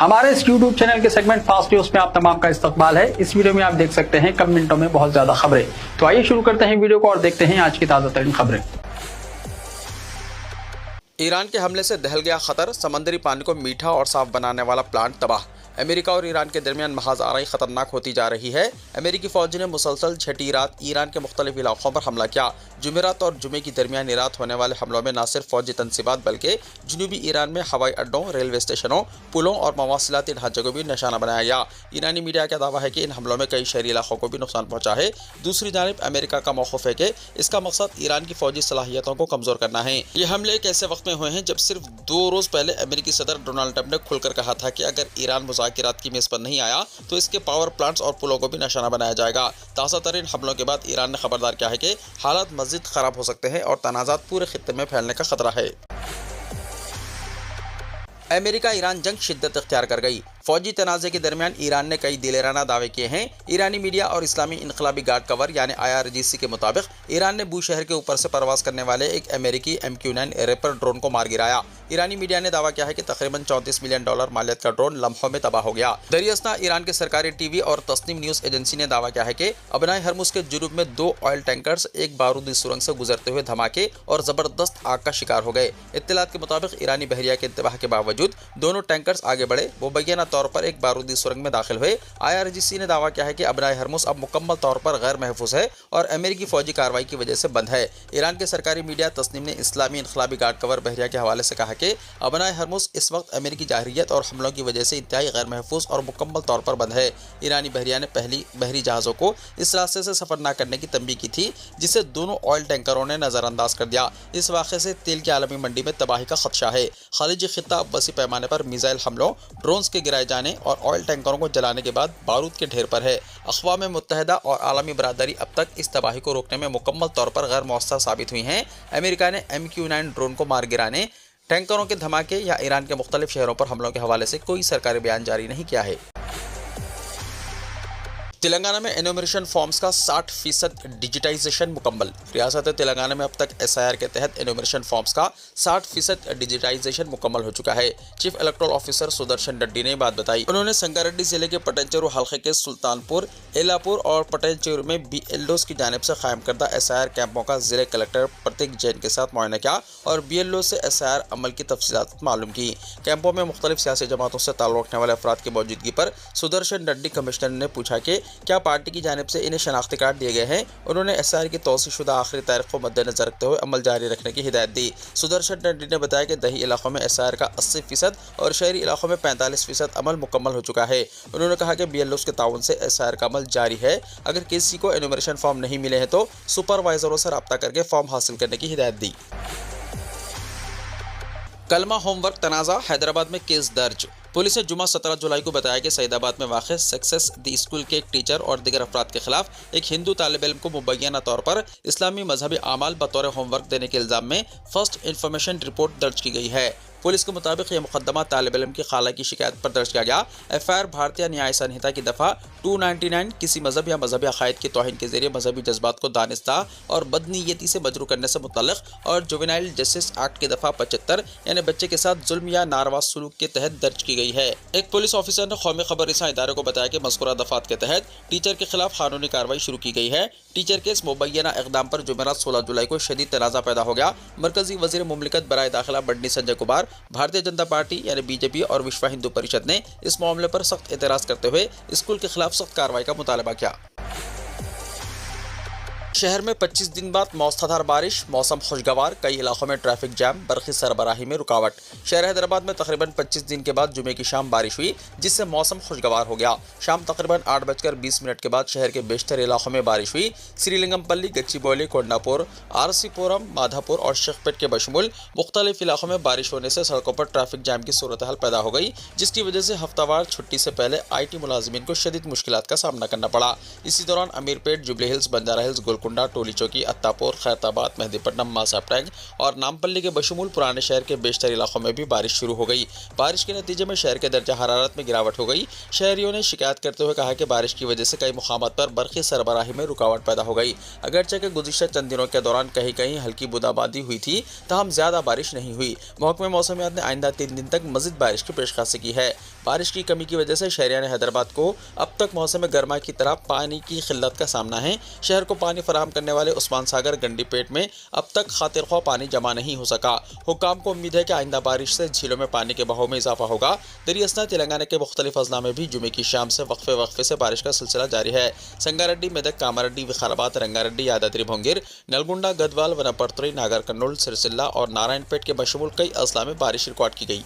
हमारे इस YouTube channel के सेगमेंट फास्ट न्यूज में आप तमाम का इस्तकबाल है। इस वीडियो में आप देख सकते हैं कम मिनटों में बहुत ज्यादा खबरें। तो आइए शुरू करते हैं वीडियो को और देखते हैं आज की ताजा तरीन खबरें। ईरान के हमले से दहल गया खतर, समंदरी पानी को मीठा और साफ बनाने वाला प्लांट तबाह। अमेरिका और ईरान के दरमियान महाज़ाराई खतरनाक होती जा रही है। अमेरिकी फौज ने मुसलसल छठी रात ईरान के मुख्तलिफ इलाकों पर हमला किया। जुमेरात और जुमे की दरमियान रात होने वाले हमलों में न सिर्फ फौजी तनसीबात बल्कि जनूबी ईरान में हवाई अड्डों, रेलवे स्टेशनों, पुलों और मवासिलाती ढांचे को भी निशाना बनाया गया। ईरानी मीडिया का दावा है कि इन हमलों में कई शहरी इलाकों को भी नुकसान पहुंचा है। दूसरी जानिब अमेरिका का मौक़िफ़ है कि इसका मकसद ईरान की फौजी सलाहियतों को कमज़ोर करना है। ये हमले एक ऐसे वक्त में हुए हैं जब सिर्फ 2 रोज़ पहले अमेरिकी सदर डोनाल्ड ट्रंप ने खुलकर कहा था कि अगर ईरान मुज़ाकिरात की मेज़ पर नहीं आया तो इसके पावर प्लांट्स और पुलों को भी निशाना बनाया जाएगा। ताज़ा तरीन हमलों के बाद ईरान ने खबरदार किया है कि हालात मज़ीद ख़राब हो सकते हैं और तनाज़ात पूरे खित्ते में फैलने का खतरा है। अमेरिका ईरान जंग शिद्दत इख्तियार कर गई। फौजी तनाज़े के दरमियान ईरान ने कई दिलेराना दावे किए हैं। ईरानी मीडिया और इस्लामी इनकलाबी गार्ड कवर यानी IRGC के मुताबिक ईरान ने बू शहर के ऊपर से परवास करने वाले एक अमेरिकी MQ-9 रेपर ड्रोन को मार गिराया। ईरानी मीडिया ने दावा किया है कि तकरीबन $34 मिलियन मालियत का ड्रोन लम्हों में तबाह हो गया। दरियास्ता ईरान के सरकारी टीवी और तस्नीम न्यूज़ एजेंसी ने दावा किया है कि अबनाए हरमुज के जुनूब में 2 ऑयल टैंकर्स एक बारूदी सुरंग से गुजरते हुए धमाके और जबरदस्त आग का शिकार हो गए। इत्तलात के मुताबिक ईरानी बहरिया के इंतबाह के बावजूद दोनों टैंकर्स आगे बढ़े, वो मुबैना तौर पर एक बारूदी सुरंग में दाखिल हुए। IRGC ने दावा किया है कि अबनाए हरमुज अब मुकम्मल तौर पर गैर महफूज है और अमेरिकी फौजी कार्रवाई की वजह से बंद है। ईरान के सरकारी मीडिया तस्नीम ने इस्लामी इनकलाबी गार्ड कवर बहरिया के हवाले से कहा कि अबनाए हरमुज इस वक्त अमेरिकी जाहिरियत और हमलों की वजह से इंतहाई गैर महफूज और मुकम्मल तौर पर बंद है। ईरानी बहरिया ने पहली बहरी जहाज़ों को इस रास्ते से सफ़र न करने की तंबीह की थी, जिसे दोनों ऑयल टैंकरों ने नज़रअंदाज कर दिया। इस वाक़े से तेल की आलमी मंडी में तबाही का खदशा है। खलीजी खित्ता अब वसी पैमाने पर मिसाइल हमलों, ड्रोन्स के गिराए जाने और ऑयल टैंकरों को जलाने के बाद बारूद के ढेर पर है। अक़वाम मुत्तहिदा और आलमी बरादरी अब तक इस तबाही को रोकने में मुकम्मल तौर पर गैर मौसर साबित हुई हैं। अमेरिका ने MQ-9 ड्रोन को मार गिराने, टैंकरों के धमाके या ईरान के मुख्तलिफ शहरों पर हमलों के हवाले से कोई सरकारी बयान जारी नहीं किया है। तेलंगाना में एनुमरेशन फॉर्म्स का 60% डिजिटाइजेशन मुकम्मल। रियासत तेलंगाना में अब तक SIR के तहत एनुमरेशन फॉर्म्स का 60% डिजिटाइजेशन मुकम्मल हो चुका है। Chief electoral officer Sudarshan Reddy ने बात बताई। उन्होंने संगारेड्डी जिले के पटेंचेरू हल्के के सुल्तानपुर, एलापुर और पटेंचेरू में BLOs की जानिब से कायम करदा SIR कैंपों का जिले कलेक्टर प्रतीक जैन के साथ मुआयना किया और BLO से SIR अमल की तफसीलात मालूम की। कैंपों में मुख्तलिफ सियासी जमातों से ताल्लुक़ रखने वाले अफराद की मौजूदगी पर सुदर्शन रेड्डी कमिश्नर ने पूछा कि क्या पार्टी की जानिब से इन्हें शनाख्ती कार्ड दिए गए हैं। उन्होंने SIR की तौसीशुदा आखिरी तारीख को मद्देनजर रखते हुए अमल जारी रखने की हिदायत दी। सुदर्शन रेड्डी ने बताया कि दही इलाकों में SIR का 80% और शहरी इलाकों में 45% अमल मुकम्मल हो चुका है। उन्होंने कहा कि BLOs के ताउन से SIR का अमल जारी है। अगर किसी को एनुमरेशन फॉर्म नहीं मिले हैं तो सुपरवाइजरों से रब्ता करके फॉर्म हासिल करने की हिदायत दी। कलमा होमवर्क तनाज़ा, हैदराबाद में केस दर्ज। पुलिस ने जुमा 17 जुलाई को बताया कि सईदाबाद में वाक़ सक्सेस दी स्कूल के एक टीचर और दिगर अफराद के खिलाफ एक हिंदू तालिब इल्म को मुबैना तौर पर इस्लामी मजहबी आमाल बतौर होमवर्क देने के इल्ज़ाम में फर्स्ट इन्फॉर्मेशन रिपोर्ट दर्ज की गई है। पुलिस के मुताबिक यह मुकदमा तालिब इल्म की खाला की शिकायत पर दर्ज किया गया। FIR भारतीय न्याय संहिता की दफ़ा 299 किसी मजहब या मजहबी अकायद की तौहीन के जरिए मजहबी जज्बात को दानिस्ता और बदनीयती से मजरू करने से मुतल्लिक़ और जुवेनाइल जस्टिस एक्ट की दफ़ा 75 यानी बच्चे के साथ जुल्म या नारवा सलूक के तहत दर्ज की गई है। एक पुलिस ऑफिसर ने कौमी खबर रिसां इदारे को बताया कि मज़कूरा दफ़ात के तहत टीचर के खिलाफ कानूनी कार्रवाई शुरू की गई है। टीचर के इस मुबैना इक़दाम पर जुमेरात 16 जुलाई को शदीद तनाज़ा पैदा हो गया। मरकज़ी वज़ीर मुमलिकत बराए दाखिला बंडी संजय कुमार, भारतीय जनता पार्टी यानी BJP और विश्व हिंदू परिषद ने इस मामले पर सख्त एतराज़ करते हुए स्कूल के खिलाफ सख्त कार्रवाई का मुतालबा किया। शहर में 25 दिन बाद मौसलाधार बारिश, मौसम खुशगवार, कई इलाकों में ट्रैफिक जैम, बरक़ी सरबराही में रुकावट। शहर हैदराबाद में तकरीबन 25 दिन के बाद जुमे की शाम बारिश हुई, जिससे मौसम खुशगवार हो गया। शाम तकरीबन 8:20 के बाद शहर के बेशतर इलाकों में बारिश हुई। श्रीलिंगमपल्ली, गच्चीबौली, कोंडापुर, RCपुरम, माधापुर और शेखपेट के बशमुल मुख्तलिफ इलाकों में बारिश होने से सड़कों पर ट्रैफिक जैम की सूरत हाल पैदा हो गई, जिसकी वजह से हफ्तावार छुट्टी से पहले IT मुलाजिमीन को शदीद मुश्किलात का सामना करना पड़ा। इसी दौरान अमीरपेट, जुबली हिल्स, बंजारा हिल्स, गोलकुंडा, टोली चौकी, अत्तापुर, खैरताबाद, मेहदीपट्टनम, मासाब टैंक और नामपल्ली के बशमूल पुराने शहर के बेशतर इलाकों में भी बारिश शुरू हो गई। बारिश के नतीजे में शहर के दर्जा हरारत में गिरावट हो गई। शहरियों ने शिकायत करते हुए कहा कि बारिश की वजह से कई मुकामात पर बरक़ी सरबराही में रुकावट पैदा हो गई। अगरचे के गुज़िश्ता चंद दिनों के दौरान कहीं कहीं हल्की बूंदाबांदी हुई थी, तहम ज्यादा बारिश नहीं हुई। महकमे मौसमियात ने आइंदा 3 दिन तक मज़ीद बारिश की पेशकश की है। बारिश की कमी की वजह से शहरियान हैदराबाद को अब तक मौसम गर्मा की तरह पानी की किल्लत का सामना है। शहर को पानी फराहम करने वाले उस्मान सागर गंडीपेट में अब तक खातिर ख्वाह पानी जमा नहीं हो सका। हुक्काम को उम्मीद है कि आइंदा बारिश से झीलों में पानी के बहाव में इजाफा होगा। दरियासना तेलंगाना के मुख्तलिफ अजला में भी जुमे की शाम से वक्फे से बारिश का सिलसिला जारी है। संगारेड्डी, मेदक, कामारेड्डी, विकाराबाद, रंगारेड्डी, यादाद्री भोंगिर, नलगुंडा, गदवाल, वनपर्तरी, नागर कन्नौल, सिरसिल्ला और नारायणपेट के बशमूल कई अजला में बारिश रिकॉर्ड की गई।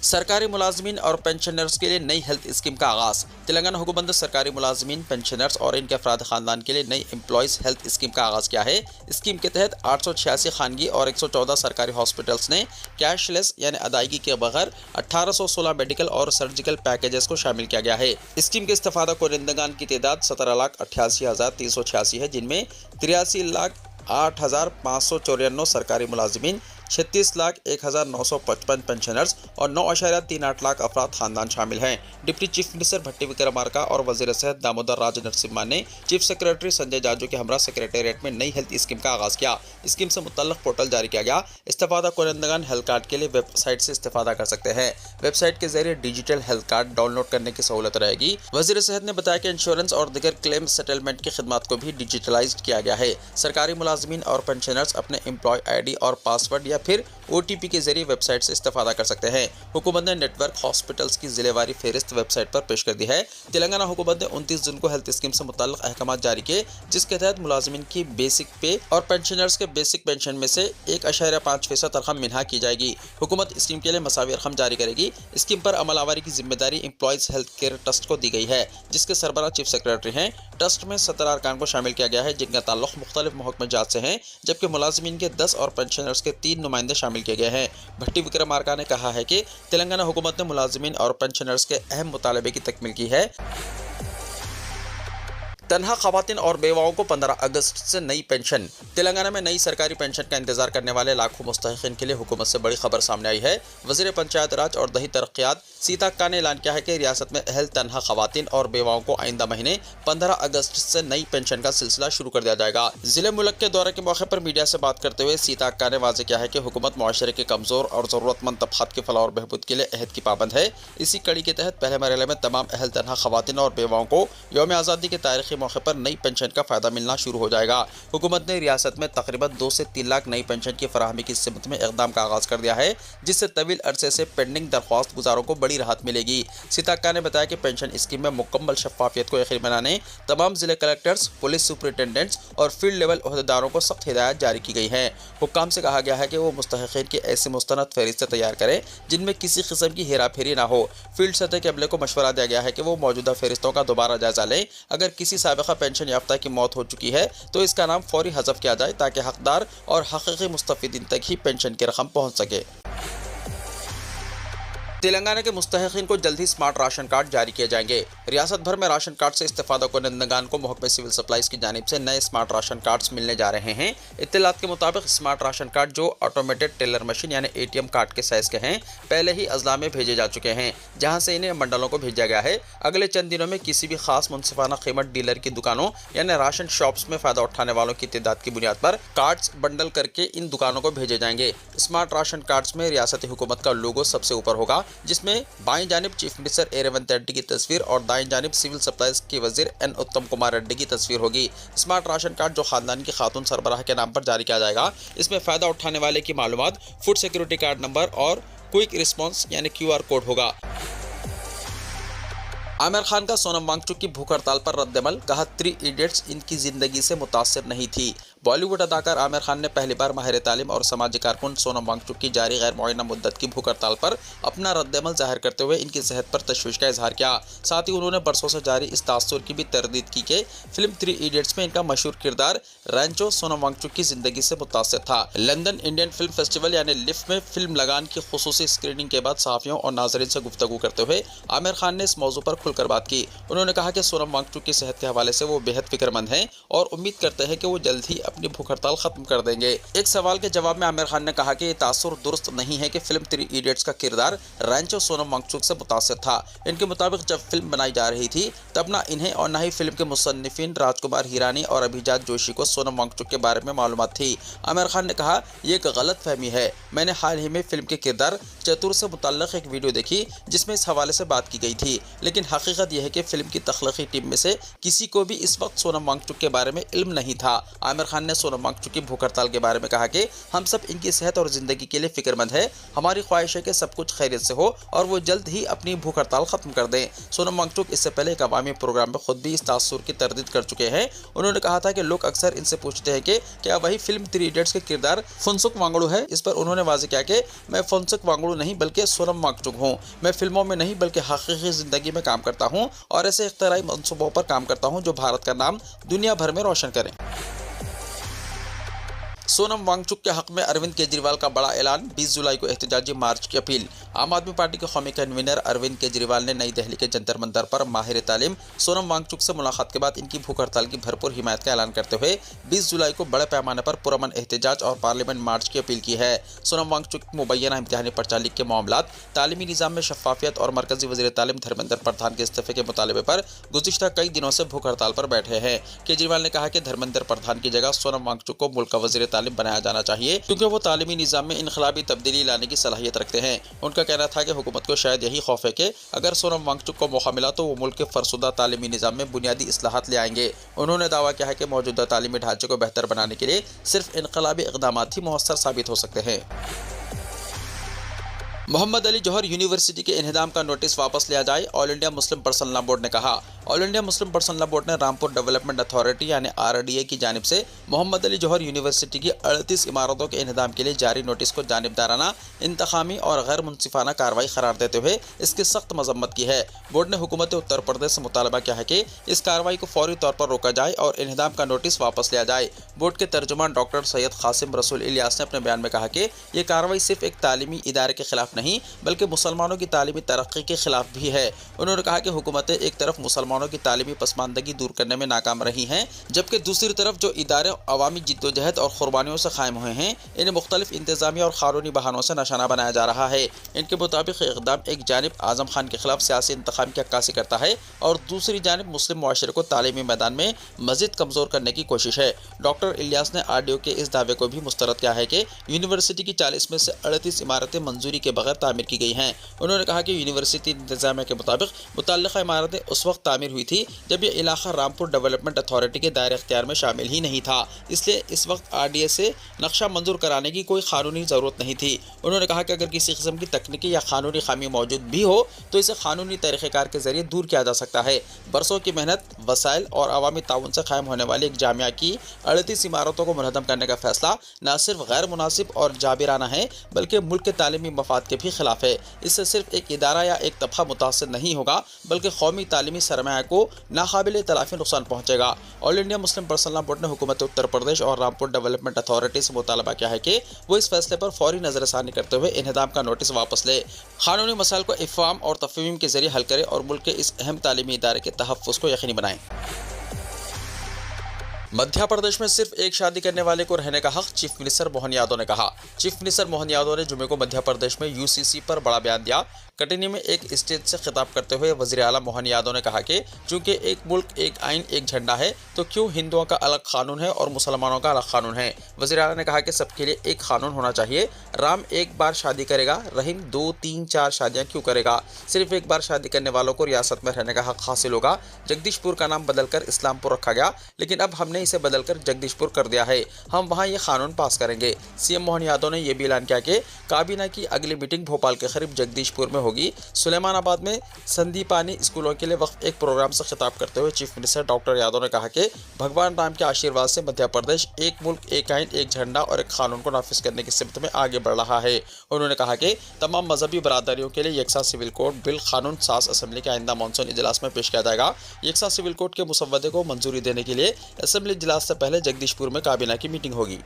सरकारी मुलाजमीन और पेंशनर्स के लिए नई हेल्थ स्कीम का आगाज। तेलंगाना हुकूमत ने सरकारी मुलाजमीन, पेंशनर्स और इनके अफराद खानदान के लिए नई एम्प्लॉयज़ हेल्थ स्कीम का आगाज किया है। स्कीम के तहत 886 खानगी और 114 सरकारी हॉस्पिटल्स ने कैशलेस यानी अदायगी के बगैर 1816 मेडिकल और सर्जिकल पैकेजेस को शामिल किया गया है। स्कीम के इस्तेफादा कुनिंदगान की तादाद 17,88,386 है, जिनमें 83,08,594 सरकारी मुलाजमीन, 36,01,955 पेंशनर्स और 9.38 लाख अफराद खानदान शामिल हैं। डिप्टी चीफ मिनिस्टर भट्टी विक्रमार्का और वजीर सेहत दामोदर राज नरसिम्हा ने चीफ सेक्रेटरी संजय जाजू के हमरा सेक्रेटेरिएट में नई हेल्थ स्कीम का आगाज किया। स्कीम से मुतल्लक पोर्टल जारी किया गया। इस्तेफादा कुनिंदगान हेल्थ कार्ड के लिए वेबसाइट से इस्तेफादा कर सकते हैं। वेबसाइट के जरिए डिजिटल हेल्थ कार्ड डाउनलोड करने की सहूलत रहेगी। वजीर सेहत ने बताया कि इंश्योरेंस और दीगर क्लेम सेटलमेंट की खिदमत को भी डिजिटलाइज किया गया है। सरकारी मुलाजमीन और पेंशनर्स अपने एम्प्लॉय ID और पासवर्ड या फिर OTP के जरिए वेबसाइट से इस्तेफादा कर सकते हैं। हुकूमत ने नेटवर्क हॉस्पिटल्स की जिलेवारी फहरिस्त वेबसाइट पर पेश कर दी है। तेलंगाना हुकूमत ने 29 जून को हेल्थ स्कीम से मुतल्लिक अहकाम जारी किए, जिसके तहत मुलाजमीन की बेसिक पे और पेंशनर्स के बेसिक पेंशन में से 1.5% रकम मिन्हा की जाएगी। हुकूमत स्कीम के लिए मसावी रकम जारी करेगी। स्कीम पर अमलावरी की जिम्मेदारी एम्प्लॉयज़ हेल्थ केयर ट्रस्ट को दी गई है, जिसके सरबराह चीफ सेक्रेटरी हैं। ट्रस्ट में 17 अरकान को शामिल किया गया है, जिनका ताल्लुक मुख्तलिफ महकमे जात से हैं, जबकि मुलाजमीन के 10 और पेंशनर्स के 3 नुमाइंदे शामिल किए गए हैं। भट्टी विक्रमार्का ने कहा है कि तेलंगाना हुकूमत ने मुलाजमीन और पेंशनर्स के अहम मुतालबे की तकमील की है। तन्हा खवातीन और बेवाओं को 15 अगस्त से नई पेंशन। तेलंगाना में नई सरकारी पेंशन का इंतजार करने वाले लाखों मुस्तहिकीन के लिए हुकूमत से बड़ी खबर सामने आई है। वज़ीर पंचायत राज और दही तरक्यात सीता अक्का ने ऐलान किया है कि रियासत में अहल तन्हा खवातीन और बेवाओं को आइंदा महीने 15 अगस्त से नई पेंशन का सिलसिला शुरू कर दिया जाएगा। जिले मुल्क के दौरे के मौके पर मीडिया से बात करते हुए सीता अक्का ने वाज़ेह किया है कि हुकूमत मुआशरे के कमज़ोर और ज़रूरतमंद तबक़ात के फलाह और बहबूद के लिए अहद की पाबंद है। इसी कड़ी के तहत पहले मरहले में तमाम अहल तन्हा खवातीन और बेवाओं को यौम आज़ादी के तारीखी मौके पर नई पेंशन का फ़ायदा मिलना शुरू हो जाएगा। हुकूमत ने रियासत में तकरीबन 2 से 3 लाख नई पेंशन की फराहमी की सिमत में इक़दाम का आगाज़ कर दिया है, जिससे तवील अरसे से पेंडिंग दरख्वास्त गुजारों को बड़ी राहत मिलेगी। सीता अक्का ने बताया कि पेंशन स्कीम में मुकम्मल शफाफियत को यकीनी बनाने तमाम जिले कलेक्टर्स, पुलिस सुपरिटेंडेंट्स और फील्ड लेवल ओहदेदारों को सख्त हिदायत जारी की गई है। हुक्काम से कहा गया है कि वो मुस्तहिकीन की ऐसी मुस्तनद फहरिस्तें तैयार करें जिनमें किसी किस्म की हेरा फेरी ना हो। फील्ड सतह के अमले को मशवरा दिया गया है कि वो मौजूदा फहरिस्तों का दोबारा जायजा लें। अगर किसी साबिक़ा पेंशन याफ्ता की मौत हो चुकी है तो इसका नाम फौरी हज़फ किया जाए, ताकि हकदार और हकीकी मुस्तफ़ीदीन तक ही पेंशन की रकम पहुँच सके। तेलंगाना के मुस्तहिकीन को जल्द ही स्मार्ट राशन कार्ड जारी किए जाएंगे। रियासत भर में राशन कार्ड से इस्तेफादा कुनिंदगान को महकमे सिविल सप्लाईज की जानिब से नए स्मार्ट राशन कार्ड्स मिलने जा रहे हैं। इत्तलात के मुताबिक स्मार्ट राशन कार्ड जो ऑटोमेटेड टेलर मशीन यानी ATM कार्ड के साइज के हैं, पहले ही अजला में भेजे जा चुके हैं, जहाँ से इन्हें मंडलों को भेजा गया है। अगले चंद दिनों में किसी भी खास मुनसिफाना कीमत डीलर की दुकानों यानी राशन शॉप्स में फ़ायदा उठाने वालों की तादाद की बुनियाद पर कार्ड्स बंडल करके इन दुकानों को भेजे जाएंगे। स्मार्ट राशन कार्ड्स में रियासती हुकूमत का लोगो सबसे ऊपर होगा, जिसमें बाईं जानिब chief minister A. Revanth Reddy की तस्वीर और दाईं जानिब सिविल सप्लाईज के वजीर N. उत्तम कुमार रेड्डी की तस्वीर होगी। स्मार्ट राशन कार्ड जो खानदान की खातून सरबराह के नाम पर जारी किया जाएगा, इसमें फ़ायदा उठाने वाले की मालूमात, फूड सिक्योरिटी कार्ड नंबर और क्विक रिस्पॉन्स यानी QR कोड होगा। आमिर खान का सोनम वांगचुक की भूख हड़ताल पर रद्दमल, कहा 3 इडियट्स इनकी जिंदगी से मुतासिर नहीं थी। बॉलीवुड अदाकार आमिर खान ने पहली बार माहिर तालीम और समाजी कारकुन सोनम वांगचुक की जारी गैर मुअय्यना मुद्दत की भूख हड़ताल पर अपना रद्दअमल जाहिर करते हुए इनकी सेहत पर तशवीश का इजहार किया। साथ ही उन्होंने बरसों से जारी इस तासुर की भी तरदीद की कि फिल्म 3 इडियट्स में इनका मशहूर किरदार रैंचो सोनम वांगचुक की जिंदगी से मुतासिर था। लंदन इंडियन फिल्म फेस्टिवल यानी लिफ में फिल्म लगान की खुसूसी स्क्रीनिंग के बाद सहाफियों और नाजरीन से गुफ्तगू करते हुए आमिर खान ने इस मौजू पर खुलकर बात की। उन्होंने कहा कि सोनम वांगचुक की सेहत के हवाले से वो बेहद फिक्रमंद हैं और उम्मीद करते हैं कि वो जल्द ही अपनी भूख हड़ताल खत्म कर देंगे। एक सवाल के जवाब में आमिर खान ने कहा कि ये तासुर दुरुस्त नहीं है कि फिल्म 3 इडियट्स का किरदार रैंचो सोनम वांगचुक से मुतासिर था। इनके मुताबिक जब फिल्म बनाई जा रही थी तब ना इन्हें और ना ही फिल्म के मुसन्निफिन राजकुमार हिरानी और अभिजात जोशी को सोनम वांगचुक के बारे में मालूमात थी। आमिर खान ने कहा, ये एक गलत फहमी है। मैंने हाल ही में फिल्म के किरदार चतुर से मुतल्लिक एक वीडियो देखी जिसमें इस हवाले से बात की गई थी, लेकिन हकीकत यह है कि फिल्म की तख्लीकी टीम में से किसी को भी इस वक्त सोनम वांगचुक के बारे में इल्म नहीं था। आमिर खान ने सोनम वांगचुक की भूख हड़ताल के बारे में कहा कि हम सब इनकी सेहत और जिंदगी के लिए फिक्रमंद है। हमारी ख्वाहिश है कि सब कुछ खैरियत से हो और वो जल्द ही अपनी भूख हड़ताल खत्म कर दें। सोनम वांगचुक इससे पहले एक अवामी प्रोग्राम में खुद भी इस तासुर की तरदीद कर चुके हैं। उन्होंने कहा था कि लोग अक्सर इनसे पूछते हैं कि क्या वही फिल्म 3 इडियट्स के किरदार फुनसुक वांगडू है। इस पर उन्होंने वाज़ेह किया कि मैं फुनसुक वांगडू नहीं बल्कि सोनम वांगचुक हूँ। मैं फिल्मों में नहीं बल्कि हकीकी जिंदगी में काम करता हूँ और ऐसे इख्तिराई मंसूबों पर काम करता हूँ जो भारत का नाम दुनिया भर में रोशन करें। सोनम वांगचुक के हक में अरविंद केजरीवाल का बड़ा ऐलान, 20 जुलाई को एहतजाजी मार्च की अपील। आम आदमी पार्टी के कौमी कन्वीनर अरविंद केजरीवाल ने नई दिल्ली के जंतर मंतर पर माहिर तालीम सोनम वांगचुक से मुलाकात के बाद इनकी भूख हड़ताल की भरपूर हिमायत का ऐलान करते हुए 20 जुलाई को बड़े पैमाने पर पुरअमन एहतजाज और पार्लियामेंट मार्च की अपील की है। सोनम वांगचुक मुबैना इम्तिहानी पर्चा लीक के मामलात, तालीमी निज़ाम में शफाफियत और मरकजी वज़ीर तालीम धर्मेंद्र प्रधान के इस्तीफे के मुतालबे पर गुज़िश्ता कई दिनों से भूख हड़ताल पर बैठे हैं। केजरीवाल ने कहा कि धर्मेंद्र प्रधान की जगह सोनम वांगचुक को मुल्क का वज़ीर तालीम बनाया जाना चाहिए क्योंकि वो तालीमी निज़ाम में इनकलाबी तब्दीली लाने की सलाहियत रखते हैं। उनका कहना था कि हुकूमत को शायद यही खौफ है कि अगर सोनम वांगचुक को मौका मिला तो वो मुल्क के फरसुदा तालीमी निज़ाम में बुनियादी इस्लाहात ले आएंगे। उन्होंने दावा किया है कि मौजूदा तालीमी ढांचे को बेहतर बनाने के लिए सिर्फ इनकलाबी इक़दामात ही मुअस्सर साबित हो सकते हैं। मोहम्मद अली जौहर यूनिवर्सिटी के इन्हदाम का नोटिस वापस लिया जाए, all India Muslim personal law board ने कहा। All India Muslim personal law board ने रामपुर डेवलपमेंट अथॉरिटी यानी RDA की जानिब से मोहम्मद अली जौहर यूनिवर्सिटी की 38 इमारतों के इन्हदाम के लिए जारी नोटिस को जानिबदाराना, इंतकामी और गैर मुनसिफाना कार्रवाई करार देते हुए इसकी सख्त मजम्मत की है। बोर्ड ने हुकूमत उत्तर प्रदेश से मुतालबा किया है कि इस कार्रवाई को फौरी तौर पर रोका जाए और इन्हदाम का नोटिस वापस लिया जाए। बोर्ड के तर्जुमान डॉक्टर सैयद कासिम रसूल इलियास ने अपने बयान में कहा कि ये कार्रवाई सिर्फ एक तालीमी इदारे के खिलाफ नहीं बल्कि मुसलमानों की तालीमी तरक्की के खिलाफ भी है। उन्होंने कहा कि हुकूमतें एक तरफ मुसलमानों की तालीमी पसमानदगी दूर करने में नाकाम रही हैं, जबकि दूसरी तरफ जो इदारे अवामी जिद्दोजहद और कुर्बानियों से कायम हुए हैं इन्हें मुख्तलिफ इंतजामी और कानूनी बहानों से निशाना बनाया जा रहा है। इनके मुताबिक इक़दाम एक जानिब आज़म खान के खिलाफ सियासी इंतकाम की अक्कासी करता है और दूसरी जानिब मुस्लिम मुआशरे को तालीमी मैदान में मज़ीद कमज़ोर करने की कोशिश है। डॉक्टर इलियास ने RDO के इस दावे को भी मुस्तरद किया है कि यूनिवर्सिटी की 40 में से 38 इमारतें मंजूरी के बगैर तामीर की गई हैं। उन्होंने कहा कि यूनिवर्सिटी इंतजामिया के मुताबिक मुतल्लिका इमारतें उस वक्त तामीर हुई थी जब यह इलाका रामपुर डेवलपमेंट अथॉरिटी के दायरे इख्तियार में शामिल ही नहीं था, इसलिए इस वक्त RDA से नक्शा मंजूर कराने की कोई कानूनी ज़रूरत नहीं थी। उन्होंने कहा कि अगर किसी किस्म की तकनीकी या कानूनी खामी मौजूद भी हो तो इसे कानूनी तरीक़ेकार के जरिए दूर किया जा सकता है। बरसों की मेहनत, वसाइल और अवामी ताउन से कायम होने वाली एक जामिया की 38 इमारतों को मुनहदम करने का फैसला न सिर्फ गैर मुनासिब और जाबिराना है बल्कि मुल्क के तालीमी मफाद के भी खिलाफ है। इससे सिर्फ एक इदारा या एक तबका मुतासर नहीं होगा बल्कि कौमी तालीमी सरमाया को नाकाबिल तलाफी नुकसान पहुँचेगा। All India Muslim personal law board ने हुकूमत उत्तर प्रदेश और रामपुर डेवलपमेंट अथॉरिटी से मुतालबा किया है कि वो इस फैसले पर फौरी नजरसानी करते हुए इन्हदाम का नोटिस वापस ले, कानूनी मसाइल को इफ़हाम और तफ़हीम के जरिए हल करे और मुल्क के इस अहम तालीमी इदारे के तहफ़्फ़ुज़ को यकीनी बनाएं। मध्य प्रदेश में सिर्फ एक शादी करने वाले को रहने का हक, चीफ मिनिस्टर मोहन यादव ने कहा। चीफ मिनिस्टर मोहन यादव ने जुमे को मध्य प्रदेश में UCC पर बड़ा बयान दिया। कटनी में एक स्टेज से खिताब करते हुए वज़ीर आला मोहन यादव ने कहा कि चूंकि एक मुल्क, एक आइन, एक झंडा है तो क्यों हिंदुओं का अलग कानून है और मुसलमानों का अलग कानून है। वज़ीर आला ने कहा कि सबके लिए एक कानून होना चाहिए। राम एक बार शादी करेगा, रहीम 2, 3, 4 शादियाँ क्यों करेगा। सिर्फ एक बार शादी करने वालों को रियासत में रहने का हक हासिल होगा। जगदीशपुर का नाम बदलकर इस्लामपुर रखा गया, लेकिन अब हमने इसे बदलकर जगदीशपुर कर दिया है। हम वहाँ ये कानून पास करेंगे। CM मोहन यादव ने यह भी ऐलान किया कि काबीना की अगली मीटिंग भोपाल के करीब जगदीशपुर में होगी होगी। सुलेमानाबाद में संदीपानी स्कूलों के लिए वक्फ एक प्रोग्राम से खिताब करते हुए चीफ मिनिस्टर डॉक्टर यादव ने कहा कि भगवान राम के आशीर्वाद से मध्य प्रदेश एक मुल्क एक आइन एक झंडा और एक कानून को नाफिज करने की सिमत में आगे बढ़ रहा है। उन्होंने कहा कि तमाम मजहबी बरादरियों के लिए यकसा सिविल कोड बिल कानून साज असेंबली के आइंदा मानसून इजलास में पेश किया जाएगा। यकसा सिविल कोड के मुसव्वदे को मंजूरी देने के लिए असेंबली इजलास से पहले जगदीशपुर में काबीना की मीटिंग होगी।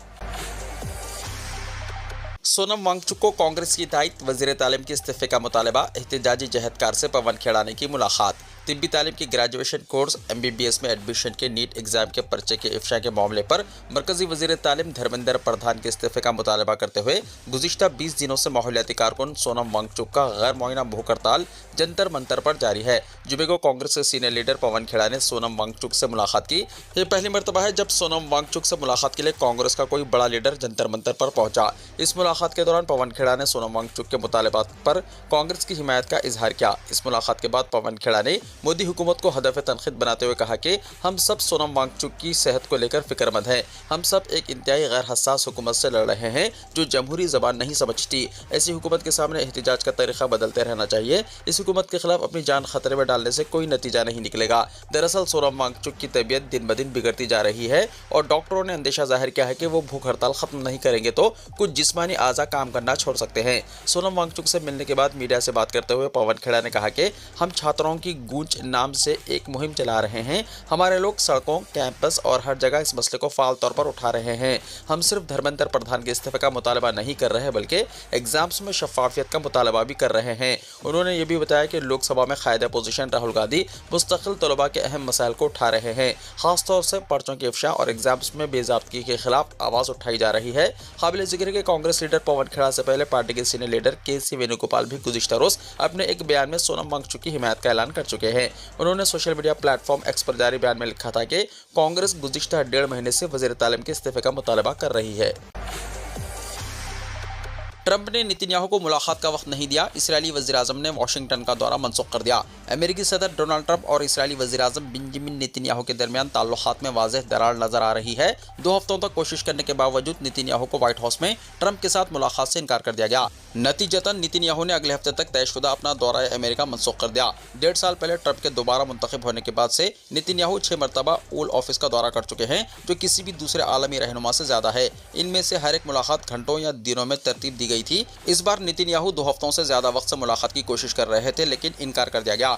सोनम वांगचुक को कांग्रेस की दायित्व वजीर तालीम के इस्तीफे का मुतालबा, एहतजाजी जहदकार से पवन खेड़ाने की मुलाकात। तिब्बी तालीम की ग्रेजुएशन कोर्स MBBS में एडमिशन के नीट एग्जाम के पर्चे के इफ्शा के मामले पर मरकजी वजीर तालीम धर्मेंद्र प्रधान के इस्तीफे का मुतालबा करते हुए गुज़िश्ता 20 दिनों से माहौलियाती कारकुन सोनम वांगचुक का गैर मुआयना भूख हड़ताल जंतर मंतर पर जारी है। जुमे को कांग्रेस के सीनियर लीडर पवन खेड़ा ने सोनम वांगचुक से मुलाकात की। ये पहली मरतबा है जब सोनम वांगचुक से मुलाकात के लिए कांग्रेस का कोई बड़ा लीडर जंतर मंतर पर पहुंचा। इस मुलाकात के दौरान पवन खेड़ा ने सोनम वांगचुक के मुतालबात पर कांग्रेस की हिमायत का इजहार किया। इस मुलाकात के बाद पवन खेड़ा ने मोदी हुकूमत को हदफ तनखीद बनाते हुए कहा कि हम सब सोनम वांगचुक की सेहत को लेकर फिक्रमंद हैं। हम सब एक इंतहाई गैर हसास हुकूमत से लड़ रहे हैं जो जमहूरी ज़बान नहीं समझती। ऐसी हुकूमत के सामने एहतजाज का तरीका बदलते रहना चाहिए। इस हुकूमत के खिलाफ अपनी जान खतरे में डालने से कोई नतीजा नहीं निकलेगा। दरअसल सोनम वांगचुक की तबीयत दिन ब दिन बिगड़ती जा रही है और डॉक्टरों ने अंदेशा जाहिर किया है कि वो भूख हड़ताल खत्म नहीं करेंगे तो कुछ जिस्मानी आज़ा काम करना छोड़ सकते हैं। सोनम वांगचुक से मिलने के बाद मीडिया से बात करते हुए पवन खेड़ा ने कहा कि हम छात्रों की गूंज नाम से एक मुहिम चला रहे हैं। हमारे लोग सड़कों, कैंपस और हर जगह इस मसले को फाल तौर पर उठा रहे हैं। हम सिर्फ धर्मेंद्र प्रधान के इस्तीफे का मुतालबा नहीं कर रहे बल्कि एग्जाम्स में शफाफियत का मुतालबा भी कर रहे हैं। उन्होंने ये भी बताया कि लोकसभा में कायद अपोजिशन राहुल गांधी मुस्तकिल तलबा के अहम मसाइल को उठा रहे हैं। खासतौर से पर्चों के इफ्शा और एग्जाम्स में बेज़ाब्तगी के खिलाफ आवाज़ उठाई जा रही है। काबिल जिक्र के कांग्रेस लीडर पवन खेड़ा से पहले पार्टी के सीनियर लीडर KC वेणुगोपाल भी गुज़िश्ता रोज अपने एक बयान में सोनम वांगचुक की हिमायत का ऐलान कर चुके हैं। उन्होंने सोशल मीडिया प्लेटफॉर्म X पर जारी बयान में लिखा था कि कांग्रेस गुज़िश्ता 1.5 महीने से वज़ीर तालीम के इस्तीफे का मुतालबा कर रही है। ट्रंप ने नेतन्याहू को मुलाकात का वक्त नहीं दिया। इसराइली वज़ीर-ए-आज़म ने वाशिंगटन का दौरा मनसूख कर दिया। अमेरिकी सदर डोनाल्ड ट्रंप और इसराइली वज़ीर-ए-आज़म बेंजामिन नेतन्याहू के दरमियान ताल्लुकात में वाज़ेह दरार नजर आ रही है। 2 हफ्तों तक कोशिश करने के बावजूद नेतन्याहू को व्हाइट हाउस में ट्रंप के साथ मुलाकात से इनकार कर दिया गया। नतीजतन नेतन्याहू ने अगले हफ्ते तक तयशुदा अपना दौरा अमेरिका मनसूख कर दिया। 1.5 साल पहले ट्रंप के दोबारा मुंतखब होने के बाद से नेतन्याहू 6 मरतबा ओवल ऑफिस का दौरा कर चुके हैं, जो किसी भी दूसरे आलमी रहनुमा से ज्यादा है। इनमें से हर एक मुलाकात घंटों या दिनों में तरतीब दी गई थी। इस बार नेतन्याहू 2 हफ्तों से ज्यादा वक्त से मुलाकात की कोशिश कर रहे थे, लेकिन इनकार कर दिया गया।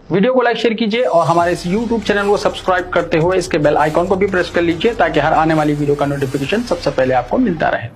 वीडियो को लाइक शेयर कीजिए और हमारे इस YouTube चैनल को सब्सक्राइब करते हुए इसके बेल आइकॉन को भी प्रेस कर लीजिए ताकि हर आने वाली वीडियो का नोटिफिकेशन सबसे पहले आपको मिलता रहे।